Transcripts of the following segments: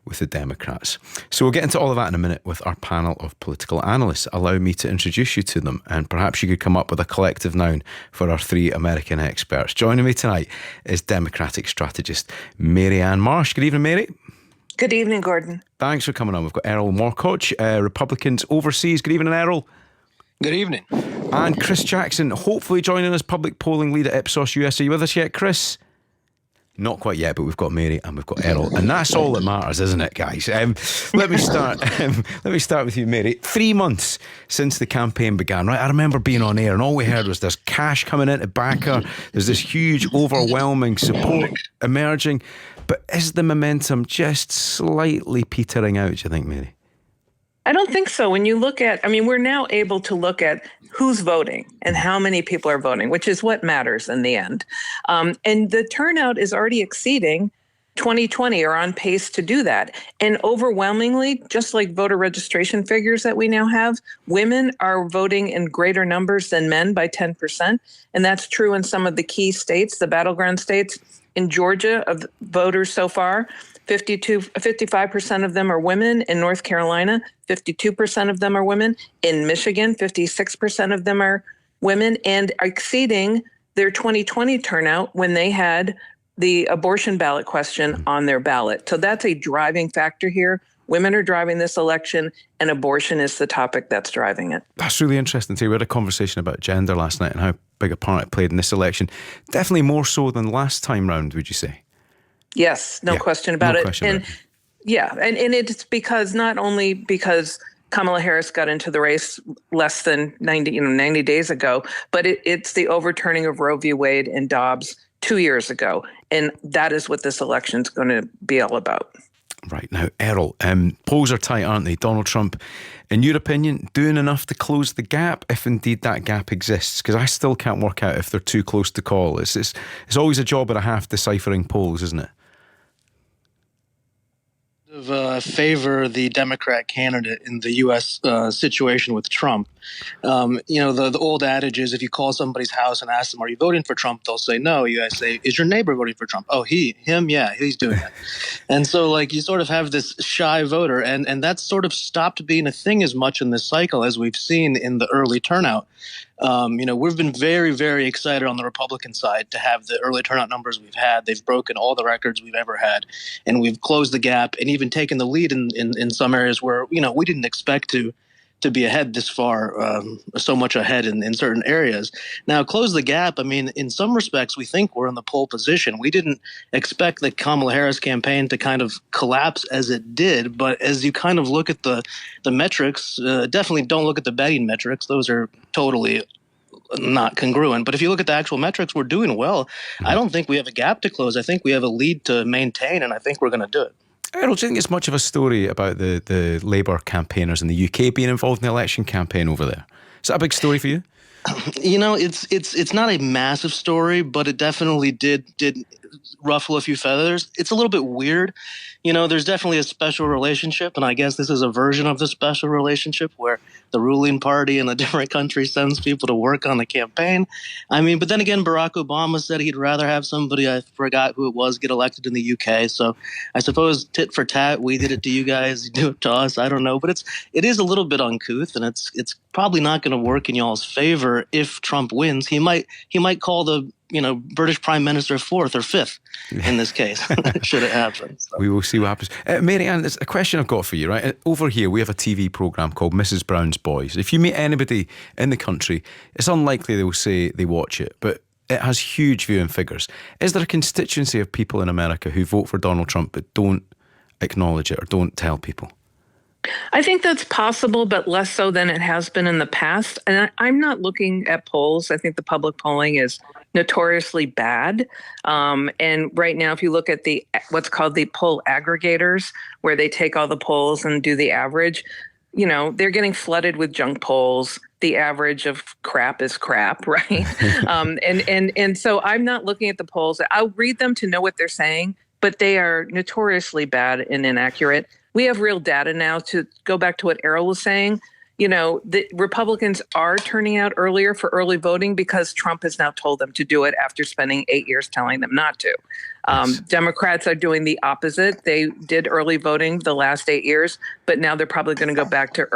with the Democrats. So we'll get into all of that in a minute with our panel of political analysts. Allow me to introduce you to them, and perhaps you could come up with a collective noun for our three American experts. Joining me tonight is Democratic strategist Mary Ann Marsh. Good evening, Mary. Good evening, Gordon. Thanks for coming on. We've got Erol Morkoc, Republicans overseas. Good evening, Erol. Good evening. And Chris Jackson, hopefully joining us, public polling lead at Ipsos US. Are you with us yet, Chris? Not quite yet, but we've got Mary and we've got Erol, and that's all that matters, isn't it, guys? Let me start. Let me start with you, Mary. 3 months since the campaign began, right? I remember being on air, and all we heard was there's cash coming in to back her. There's this huge, overwhelming support emerging, but is the momentum just slightly petering out? Do you think, Mary? I don't think so. When you look at, we're now able to look at who's voting and how many people are voting, which is what matters in the end. And the turnout is already exceeding 2020, or on pace to do that. And overwhelmingly, just like voter registration figures that we now have, women are voting in greater numbers than men by 10%. And that's true in some of the key states, the battleground states. In Georgia, of voters so far, 55% of them are women. In North Carolina, 52% of them are women. In Michigan, 56% of them are women, and exceeding their 2020 turnout when they had the abortion ballot question on their ballot. So that's a driving factor here. Women are driving this election, and abortion is the topic that's driving it. That's really interesting too. We had a conversation about gender last night and how big a part it played in this election. Definitely more so than last time round, would you say? Yes, no question about it. And it's because not only because Kamala Harris got into the race less than 90 days ago, but it's the overturning of Roe v. Wade and Dobbs 2 years ago. And that is what this election is going to be all about. Right. Now, Erol, polls are tight, aren't they? Donald Trump, in your opinion, doing enough to close the gap, if indeed that gap exists? Because I still can't work out if they're too close to call. It's always a job and a half deciphering polls, isn't it? Favor the Democrat candidate in the U.S. Situation with Trump. The old adage is if you call somebody's house and ask them, are you voting for Trump? They'll say no. You guys say, is your neighbor voting for Trump? Oh, him? Yeah, he's doing that. And so you sort of have this shy voter, and that's sort of stopped being a thing as much in this cycle as we've seen in the early turnout. We've been very, very excited on the Republican side to have the early turnout numbers we've had. They've broken all the records we've ever had, and we've closed the gap and even taken the lead in some areas where, we didn't expect to be ahead this far, so much ahead in certain areas. Now, close the gap, in some respects, we think we're in the pole position. We didn't expect the Kamala Harris campaign to kind of collapse as it did, but as you kind of look at the metrics, definitely don't look at the betting metrics. Those are totally not congruent. But if you look at the actual metrics, we're doing well. I don't think we have a gap to close. I think we have a lead to maintain, and I think we're going to do it. Erol, do you think it's much of a story about the Labour campaigners in the UK being involved in the election campaign over there? Is that a big story for you? It's not a massive story, but it definitely did ruffle a few feathers. It's a little bit weird. There's definitely a special relationship, and I guess this is a version of the special relationship where the ruling party in a different country sends people to work on the campaign. But then again, Barack Obama said he'd rather have somebody, I forgot who it was, get elected in the UK. So I suppose tit for tat, we did it to you guys, you do it to us. I don't know, but it is a little bit uncouth, and it's probably not going to work in y'all's favor if Trump wins. He might call the British Prime Minister fourth or fifth in this case, should it happen. So. We will see what happens. Mary Ann, there's a question I've got for you, right? Over here, we have a TV programme called Mrs. Brown's Boys. If you meet anybody in the country, it's unlikely they'll say they watch it, but it has huge viewing figures. Is there a constituency of people in America who vote for Donald Trump but don't acknowledge it or don't tell people? I think that's possible, but less so than it has been in the past. And I'm not looking at polls. I think the public polling is notoriously bad. And right now, if you look at what's called the poll aggregators, where they take all the polls and do the average, they're getting flooded with junk polls. The average of crap is crap, right? And so I'm not looking at the polls. I'll read them to know what they're saying, but they are notoriously bad and inaccurate. We have real data now. To go back to what Erol was saying, the Republicans are turning out earlier for early voting because Trump has now told them to do it after spending 8 years telling them not to. Democrats are doing the opposite. They did early voting the last 8 years, but now they're probably going to go back to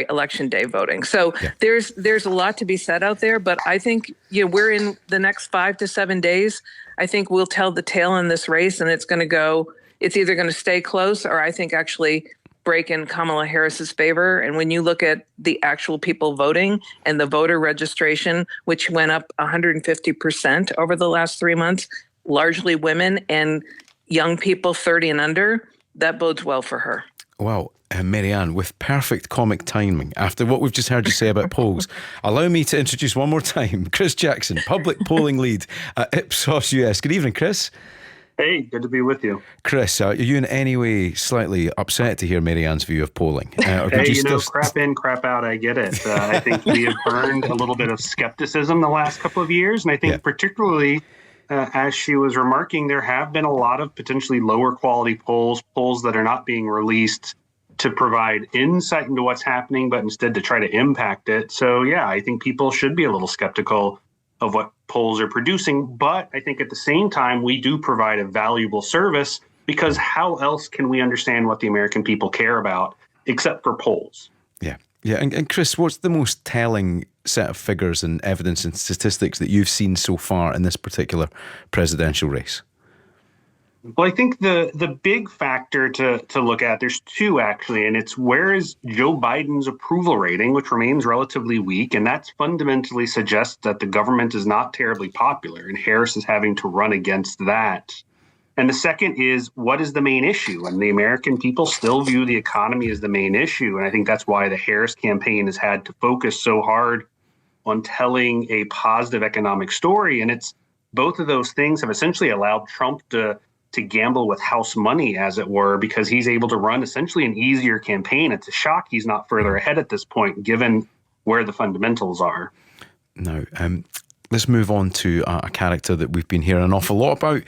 election day voting. So there's a lot to be said out there, but I think we're in the next 5 to 7 days. I think we'll tell the tale in this race, and it's either going to stay close or I think actually break in Kamala Harris's favor. And when you look at the actual people voting and the voter registration, which went up 150% over the last 3 months, largely women and young people 30 and under, that bodes well for her. Well, Marianne, with perfect comic timing, after what we've just heard you say about polls, allow me to introduce one more time Chris Jackson, public polling lead at Ipsos US. Good evening, Chris. Hey, good to be with you. Chris, are you in any way slightly upset to hear Marianne's view of polling? Crap in, crap out, I get it. I think we have earned a little bit of skepticism the last couple of years, and I think particularly, as she was remarking, there have been a lot of potentially lower quality polls that are not being released to provide insight into what's happening, but instead to try to impact it. So, I think people should be a little skeptical of what polls are producing. But I think at the same time, we do provide a valuable service, because how else can we understand what the American people care about except for polls? Yeah. And Chris, what's the most telling set of figures and evidence and statistics that you've seen so far in this particular presidential race? Well, I think the big factor to look at, there's two actually, and it's where is Joe Biden's approval rating, which remains relatively weak, and that fundamentally suggests that the government is not terribly popular, and Harris is having to run against that. And the second is, what is the main issue? And the American people still view the economy as the main issue, and I think that's why the Harris campaign has had to focus so hard on telling a positive economic story, and it's both of those things have essentially allowed Trump to gamble with house money, as it were, because he's able to run essentially an easier campaign. It's a shock he's not further ahead at this point, given where the fundamentals are. Now, let's move on to a character that we've been hearing an awful lot about,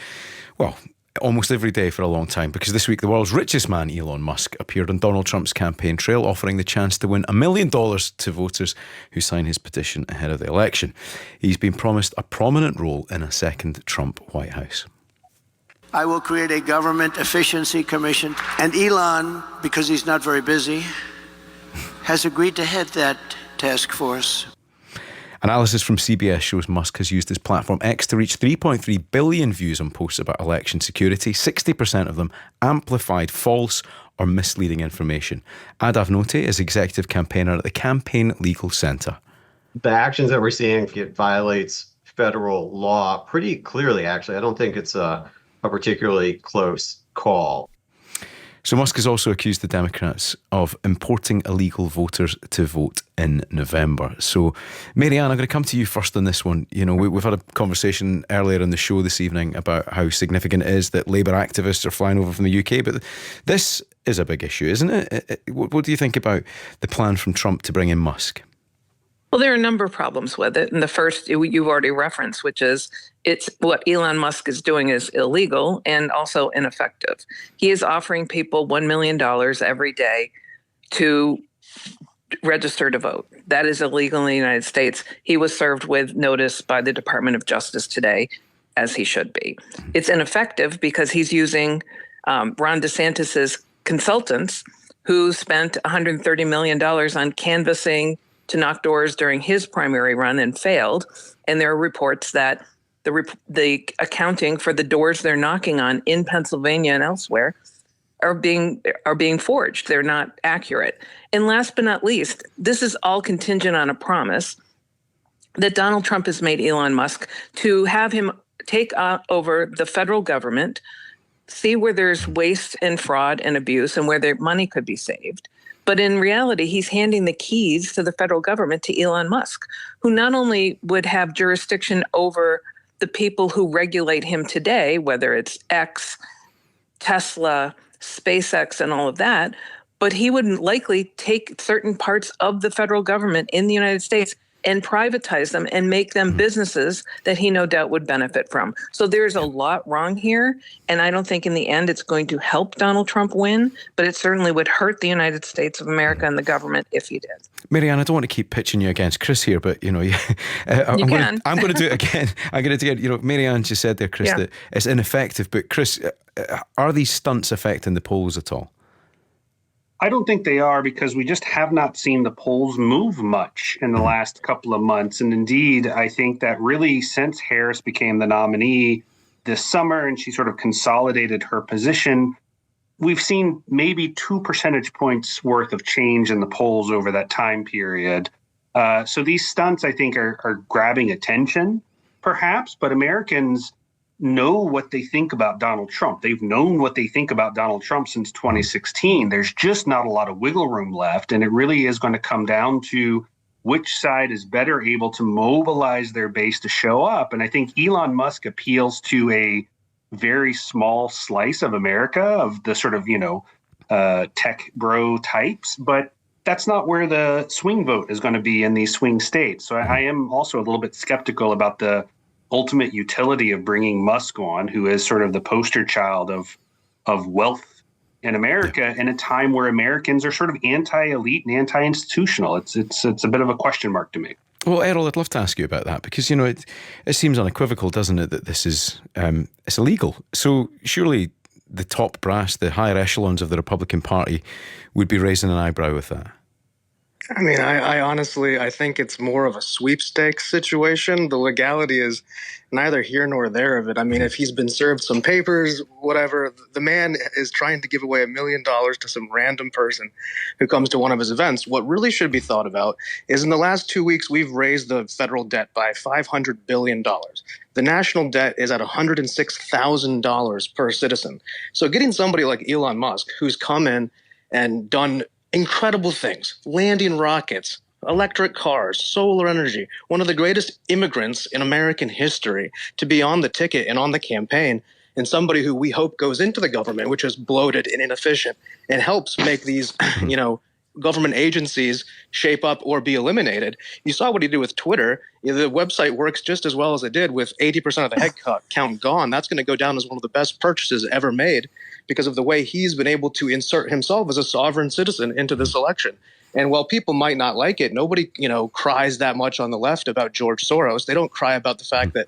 well, almost every day for a long time, because this week the world's richest man, Elon Musk, appeared on Donald Trump's campaign trail, offering the chance to win $1 million to voters who sign his petition ahead of the election. He's been promised a prominent role in a second Trump White House. I will create a government efficiency commission, and Elon, because he's not very busy, has agreed to head that task force. Analysis from CBS shows Musk has used his platform X to reach 3.3 billion views on posts about election security, 60% of them amplified false or misleading information. Adav Note is executive campaigner at the Campaign Legal Center. The actions that we're seeing, it violates federal law pretty clearly, actually. I don't think it's a particularly close call. So Musk has also accused the Democrats of importing illegal voters to vote in November. So, Marianne, I'm going to come to you first on this one. We've had a conversation earlier in the show this evening about how significant it is that Labour activists are flying over from the UK, but this is a big issue, isn't it? What do you think about the plan from Trump to bring in Musk? Well, there are a number of problems with it. And the first you've already referenced, which is it's what Elon Musk is doing is illegal and also ineffective. He is offering people $1 million every day to register to vote. That is illegal in the United States. He was served with notice by the Department of Justice today, as he should be. It's ineffective because he's using Ron DeSantis's consultants who spent $130 million on canvassing to knock doors during his primary run and failed. And there are reports that the accounting for the doors they're knocking on in Pennsylvania and elsewhere are being forged. They're not accurate. And last but not least, this is all contingent on a promise that Donald Trump has made Elon Musk to have him take over the federal government, see where there's waste and fraud and abuse and where their money could be saved. But in reality, he's handing the keys to the federal government to Elon Musk, who not only would have jurisdiction over the people who regulate him today, whether it's X, Tesla, SpaceX, and all of that, but he would likely take certain parts of the federal government in the United States and privatize them and make them businesses that he no doubt would benefit from. So there's a lot wrong here. And I don't think in the end it's going to help Donald Trump win, but it certainly would hurt the United States of America and the government if he did. Marianne, I don't want to keep pitching you against Chris here, but I'm going to do it again. I'm going to do it. Marianne just said there, Chris, that it's ineffective. But Chris, are these stunts affecting the polls at all? I don't think they are, because we just have not seen the polls move much in the last couple of months. And indeed, I think that really since Harris became the nominee this summer and she sort of consolidated her position, we've seen maybe 2 percentage points worth of change in the polls over that time period. So these stunts, I think, are grabbing attention, perhaps, but Americans know what they think about Donald Trump. They've known what they think about Donald Trump since 2016. There's just not a lot of wiggle room left. And it really is going to come down to which side is better able to mobilize their base to show up. And I think Elon Musk appeals to a very small slice of America, of the sort of, tech bro types. But that's not where the swing vote is going to be in these swing states. So I am also a little bit skeptical about the ultimate utility of bringing Musk on, who is sort of the poster child of wealth in America in a time where Americans are sort of anti-elite and anti-institutional. It's a bit of a question mark to me. Well, Erol, I'd love to ask you about that because, it seems unequivocal, doesn't it, that this is it's illegal. So surely the top brass, the higher echelons of the Republican Party would be raising an eyebrow with that. I mean, I honestly, I think it's more of a sweepstakes situation. The legality is neither here nor there of it. I mean, if he's been served some papers, whatever, the man is trying to give away $1 million to some random person who comes to one of his events. What really should be thought about is in the last 2 weeks, we've raised the federal debt by $500 billion. The national debt is at $106,000 per citizen. So getting somebody like Elon Musk, who's come in and done incredible things, landing rockets, electric cars, solar energy, one of the greatest immigrants in American history, to be on the ticket and on the campaign, and somebody who we hope goes into the government, which is bloated and inefficient, and helps make these, government agencies shape up or be eliminated. You saw what he did with Twitter. The website works just as well as it did with 80% of the head count gone. That's going to go down as one of the best purchases ever made because of the way he's been able to insert himself as a sovereign citizen into this election. And while people might not like it, nobody, cries that much on the left about George Soros. They don't cry about the fact that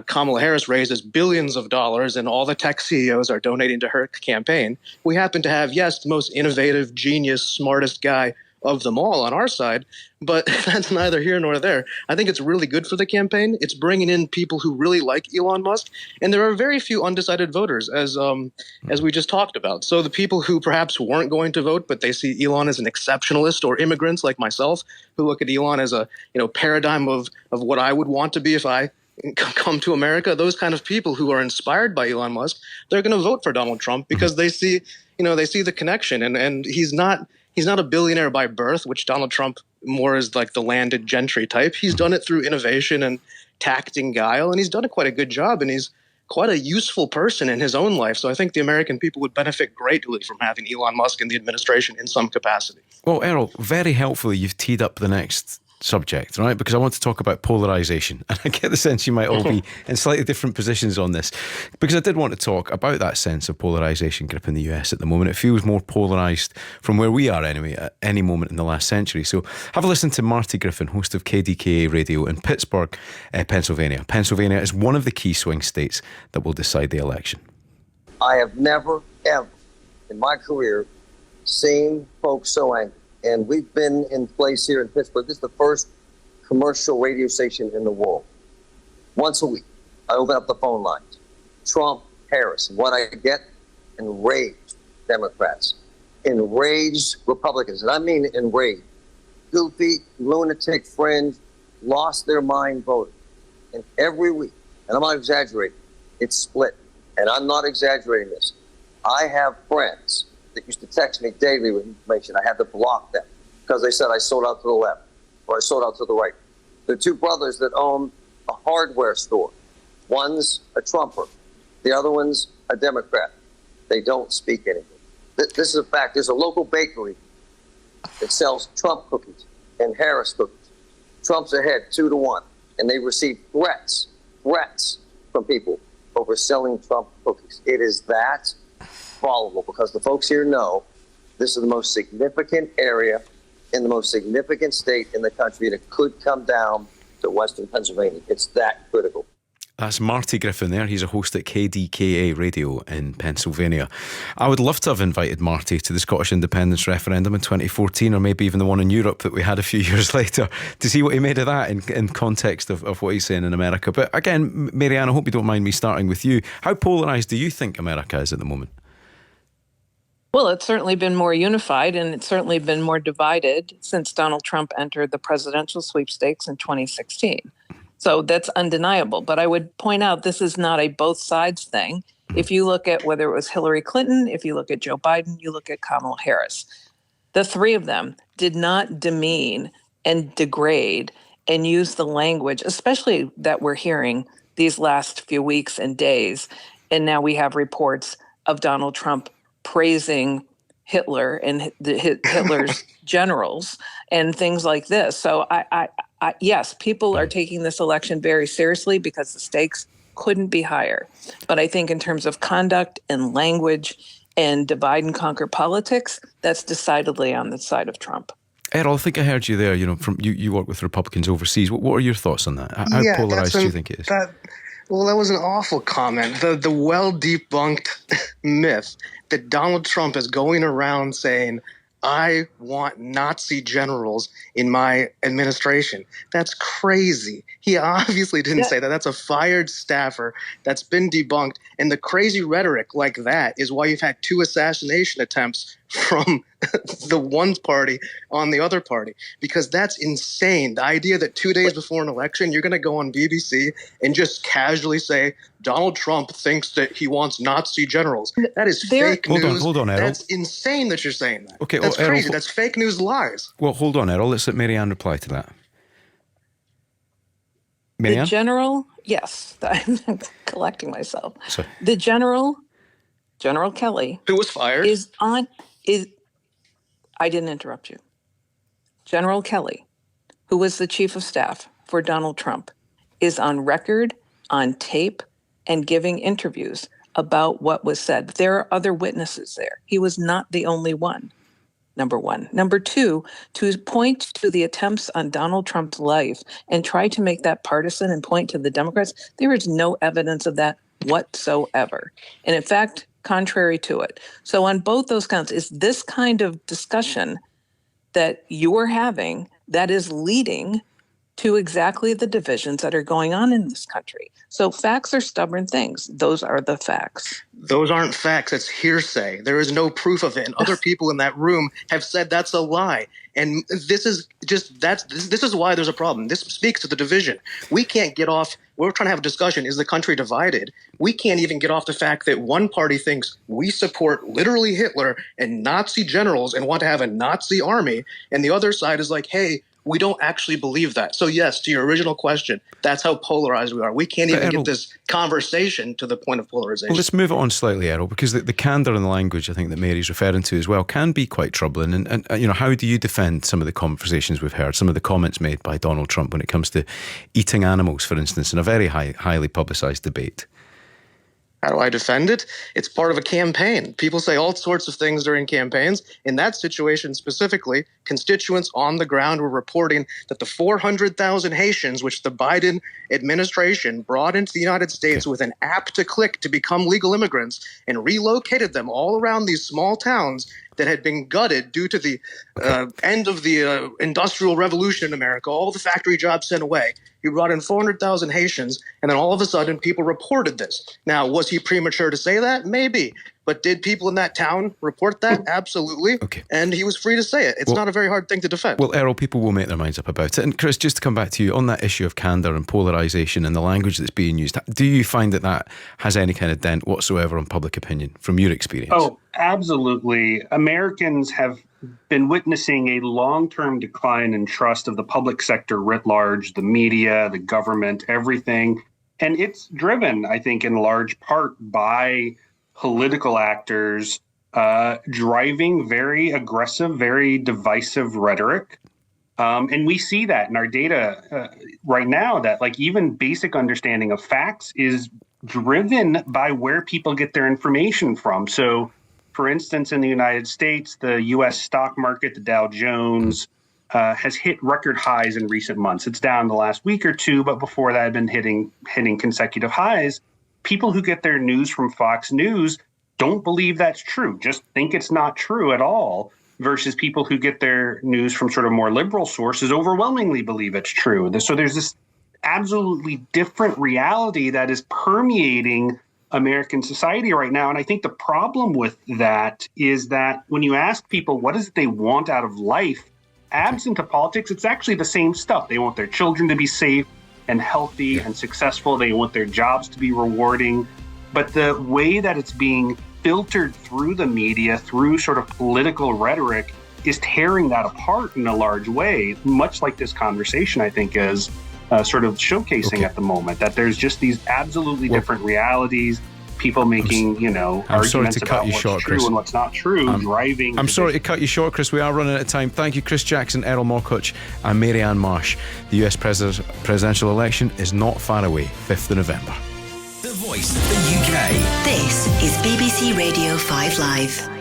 Kamala Harris raises billions of dollars and all the tech CEOs are donating to her campaign. We happen to have, yes, the most innovative, genius, smartest guy of them all on our side, but that's neither here nor there. I think it's really good for the campaign. It's bringing in people who really like Elon Musk, and there are very few undecided voters, as we just talked about. So the people who perhaps weren't going to vote, but they see Elon as an exceptionalist, or immigrants like myself who look at Elon as a paradigm of what I would want to be if I come to America, those kind of people who are inspired by Elon Musk, they're going to vote for Donald Trump because they see the connection, and he's not a billionaire by birth, which Donald Trump more is like the landed gentry type. He's done it through innovation and tact and guile, and he's done quite a good job, and he's quite a useful person in his own life. So I think the American people would benefit greatly from having Elon Musk in the administration in some capacity. Well, Erol, very helpfully, you've teed up the next subject, right? Because I want to talk about polarization, and I get the sense you might all be in slightly different positions on this, because I did want to talk about that sense of polarization gripping the US at the moment. It feels more polarized from where we are anyway at any moment in the last century. So have a listen to Marty Griffin, host of KDKA Radio in Pittsburgh, Pennsylvania. Pennsylvania is one of the key swing states that will decide the election. I have never, ever in my career seen folks so angry. And we've been in place here in Pittsburgh. This is the first commercial radio station in the world. Once a week, I open up the phone lines. Trump, Harris. And what I get? Enraged Democrats. Enraged Republicans. And I mean enraged. Goofy, lunatic, fringe, lost their mind voting. And every week, and I'm not exaggerating, it's split. And I'm not exaggerating this. I have friends that used to text me daily with information. I had to block them because they said I sold out to the left or I sold out to the right. The two brothers that own a hardware store. One's a Trumper. The other one's a Democrat. They don't speak anything. This is a fact. There's a local bakery that sells Trump cookies and Harris cookies. Trump's ahead 2-1, and they receive threats from people over selling Trump cookies. It is that volatile because the folks here know this is the most significant area in the most significant state in the country, and it could come down to Western Pennsylvania. It's that critical. That's Marty Griffin there. He's a host at KDKA Radio in Pennsylvania. I would love to have invited Marty to the Scottish independence referendum in 2014, or maybe even the one in Europe that we had a few years later, to see what he made of that in context of what he's saying in America. But again, Marianne, I hope you don't mind me starting with you. How polarised do you think America is at the moment? Well, it's certainly been more unified, and it's certainly been more divided since Donald Trump entered the presidential sweepstakes in 2016. So that's undeniable. But I would point out this is not a both sides thing. If you look at whether it was Hillary Clinton, if you look at Joe Biden, you look at Kamala Harris, the three of them did not demean and degrade and use the language, especially that we're hearing these last few weeks and days. And now we have reports of Donald Trump praising Hitler and Hitler's generals and things like this. So yes, people are taking this election very seriously because the stakes couldn't be higher. But I think in terms of conduct and language and divide and conquer politics, that's decidedly on the side of Trump. Errol, I think I heard you there. From you work with Republicans overseas. What are your thoughts on that? How polarised do you think it is? Well, that was an awful comment. The well-debunked myth that Donald Trump is going around saying, I want Nazi generals in my administration. That's crazy. He obviously didn't say that. That's a fired staffer. That's been debunked. And the crazy rhetoric like that is why you've had 2 assassination attempts from the one party on the other party, because that's insane. The idea that 2 days before an election, you're going to go on BBC and just casually say, Donald Trump thinks that he wants Nazi generals. That is fake news. Hold on, Errol. That's insane that you're saying that. Okay, that's crazy. Errol, that's fake news lies. Well, hold on, Errol. Let's let Marianne reply to that. Marianne? The general, yes, I'm collecting myself. Sorry. The General Kelly, Who was fired? I didn't interrupt you. General Kelly, who was the chief of staff for Donald Trump, is on record, on tape, and giving interviews about what was said. There are other witnesses there. He was not the only one, number one. Number two, to point to the attempts on Donald Trump's life and try to make that partisan and point to the Democrats, there is no evidence of that whatsoever. And in fact, contrary to it. So on both those counts, is this kind of discussion that you're having that is leading to exactly the divisions that are going on in this country. So facts are stubborn things. Those are the facts. Those aren't facts. It's hearsay. There is no proof of it. And other people in that room have said that's a lie. And this is why there's a problem. This speaks to the division. We can't get off. We're trying to have a discussion. Is the country divided? We can't even get off the fact that one party thinks we support literally Hitler and Nazi generals and want to have a Nazi army. And the other side is like, hey, we don't actually believe that. So yes, to your original question, that's how polarized we are. We can't even get this conversation to the point of polarization. Well, let's move it on slightly, Errol, because the candour in the language I think that Mary's referring to as well can be quite troubling. And how do you defend some of the conversations we've heard, some of the comments made by Donald Trump when it comes to eating animals, for instance, in a very highly publicised debate? How do I defend it? It's part of a campaign. People say all sorts of things during campaigns. In that situation specifically, constituents on the ground were reporting that the 400,000 Haitians, which the Biden administration brought into the United States with an app to click to become legal immigrants and relocated them all around these small towns that had been gutted due to the end of the Industrial Revolution in America, all the factory jobs sent away. He brought in 400,000 Haitians, and then all of a sudden people reported this. Now, was he premature to say that? Maybe. But did people in that town report that? Absolutely. Okay. And he was free to say it. It's not a very hard thing to defend. Well, Errol, people will make their minds up about it. And Chris, just to come back to you on that issue of candour and polarisation and the language that's being used, do you find that has any kind of dent whatsoever on public opinion from your experience? Oh, absolutely. Americans have been witnessing a long-term decline in trust of the public sector writ large, the media, the government, everything. And it's driven, I think, in large part by political actors driving very aggressive, very divisive rhetoric And we see that in our data right now, that like even basic understanding of facts is driven by where people get their information from. So, for instance, in the United States, the U.S. stock market, the Dow Jones, has hit record highs in recent months. It's down the last week or two, but before that had been hitting consecutive highs. People who get their news from Fox News don't believe that's true, just think it's not true at all, versus people who get their news from sort of more liberal sources overwhelmingly believe it's true. So there's this absolutely different reality that is permeating American society right now. And I think the problem with that is that when you ask people what is it they want out of life, absent of politics, it's actually the same stuff. They want their children to be safe and healthy and successful. They want their jobs to be rewarding. But the way that it's being filtered through the media, through sort of political rhetoric, is tearing that apart in a large way, much like this conversation, I think, is sort of showcasing at the moment, that there's just these absolutely different realities, people making, arguments about what's true Chris. And what's not true, driving. I'm sorry to cut you short, Chris. We are running out of time. Thank you, Chris Jackson, Erol Morkoc, and Mary Ann Marsh. The US presidential election is not far away, 5th of November. The Voice of the UK. This is BBC Radio 5 Live.